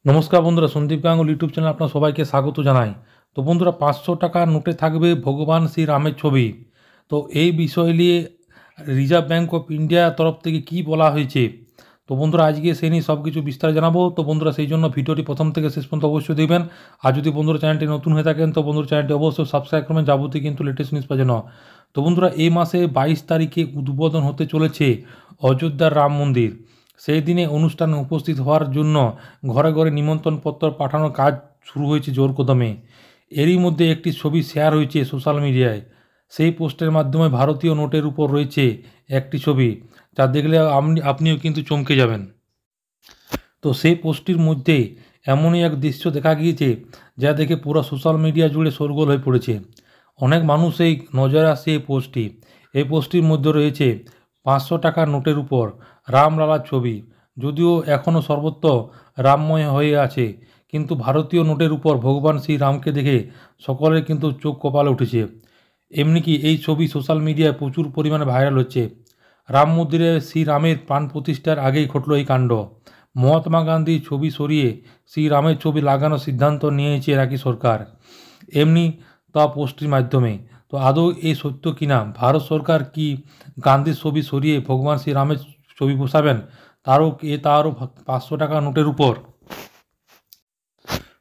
নমস্কার বন্ধুরা, Sandeep Ganguly YouTube channel আপনার সবাইকে স্বাগত জানাই। তো বন্ধুরা, 500 টাকার নোটে থাকবে ভগবান শ্রীরামের ছবি। তো এই বিষয় নিয়ে রিজার্ভ ব্যাঙ্ক অফ ইন্ডিয়ার তরফ থেকে কি বলা হয়েছে, তো বন্ধুরা আজকে সেই নিয়ে সব কিছু বিস্তার জানাবো। তো বন্ধুরা, সেই জন্য ভিডিওটি প্রথম থেকে শেষ পর্যন্ত অবশ্যই দেখবেন। আর যদি বন্ধুরা চ্যানেলটি নতুন হয়ে থাকেন তো বন্ধুরা চ্যানেলটি অবশ্যই সাবস্ক্রাইব করবেন, যাবতীয় কিন্তু লেটেস্ট নিউজ পাওয়ার জন্য। তো বন্ধুরা, এই মাসে 22 তারিখে উদ্বোধন হতে চলেছে অযোধ্যার রাম মন্দির। সেই দিনে অনুষ্ঠানে উপস্থিত হওয়ার জন্য ঘরে ঘরে নিমন্ত্রণপত্র পাঠানোর কাজ শুরু হয়েছে জোর কদমে। এরই মধ্যে একটি ছবি শেয়ার হয়েছে সোশ্যাল মিডিয়ায়। সেই পোস্টের মাধ্যমে ভারতীয় নোটের উপর রয়েছে একটি ছবি, যা দেখলে আপনিও কিন্তু চমকে যাবেন। তো সেই পোস্টটির মধ্যে এমনই এক দৃশ্য দেখা গিয়েছে যা দেখে পুরো সোশ্যাল মিডিয়া জুড়ে শোরগোল হয়ে পড়েছে। অনেক মানুষ এই নজরে আসে এই পোস্টটি। এই পোস্টটির মধ্যে রয়েছে 500 টাকার নোটের উপর রামলালার ছবি। যদিও এখনও সর্বত্র রামময় হয়ে আছে, কিন্তু ভারতীয় নোটের উপর ভগবান শ্রীরামকে দেখে সকলের কিন্তু চোখ কপালে উঠেছে। এমনকি এই ছবি সোশ্যাল মিডিয়ায় প্রচুর পরিমাণে ভাইরাল হচ্ছে। রাম মন্দিরে শ্রীরামের প্রাণ প্রতিষ্ঠার আগেই ঘটল এই কাণ্ড। মহাত্মা গান্ধীর ছবি সরিয়ে শ্রীরামের ছবি লাগানোর সিদ্ধান্ত নিয়েছে নাকি সরকার, এমনি তা পোস্টের মাধ্যমে। তো আদৌ এই সত্য কিনা? ভারত সরকার কি গান্ধীর ছবি সরিয়ে ভগবান শ্রীরামের ছবি বসাবেন, তারও 500 টাকা নোটের উপর?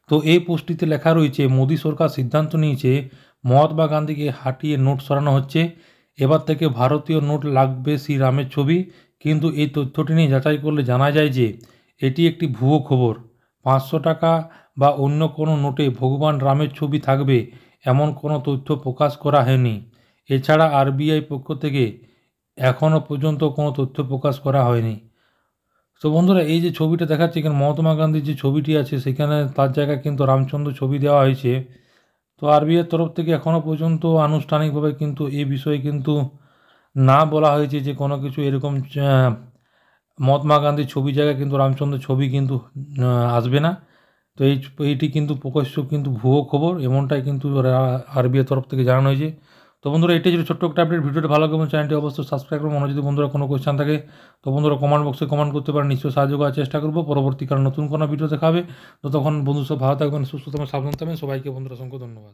তো এই পোস্টটিতে লেখা রয়েছে, মোদী সরকার সিদ্ধান্ত নিয়েছে মহাত্মা গান্ধীকে হাটিয়ে নোট সরানো হচ্ছে। এবার থেকে ভারতীয় নোট লাগবে শ্রীরামের ছবি। কিন্তু এই তথ্যটি নিয়ে যাচাই করলে জানা যায় যে এটি একটি ভুয়ো খবর। 500 টাকা বা অন্য কোনো নোটে ভগবান রামের ছবি থাকবে এমন কোনো তথ্য প্রকাশ করা হয়নি। এছাড়া আরবিআই পক্ষ থেকে এখনও পর্যন্ত কোনো তথ্য প্রকাশ করা হয়নি। তো বন্ধুরা, এই যে ছবিটা দেখাচ্ছে এখানে মহাত্মা গান্ধীর যে ছবিটি আছে সেখানে তার জায়গায় কিন্তু রামচন্দ্র ছবি দেওয়া হয়েছে। তো আরবিআইয়ের তরফ থেকে এখনও পর্যন্ত আনুষ্ঠানিকভাবে কিন্তু এই বিষয়ে কিন্তু না বলা হয়েছে যে কোনো কিছু এরকম মহাত্মা গান্ধীর ছবি জায়গায় কিন্তু রামচন্দ্র ছবি কিন্তু আসবে না। তো এইটি কিন্তু প্রকাশ্য কিন্তু ভুয়ো খবর, এমনটাই কিন্তু আরবিআইয়ের তরফ থেকে জানানো হয়েছে। তো বন্ধুরা, এটাই ছিল ছোট্ট একটা আপডেট। ভিডিওটা ভালো লাগবে চ্যানেলটি অবশ্যই সাবস্ক্রাইব করুন। যদি বন্ধুরা কোনো কোয়েশ্চেন থাকে তো বন্ধুরা কমেন্ট বক্সে কমেন্ট করতে পারেন, নিশ্চয়ই সাহায্য করার চেষ্টা করবো। পরবর্তীকালে নতুন কোনো ভিডিও দেখাবে। ততক্ষণ বন্ধু সব ভালো থাকবেন, সুস্থ থাকবেন, সাবধান থাকবেন। সবাইকে বন্ধুরা অসংখ্য ধন্যবাদ।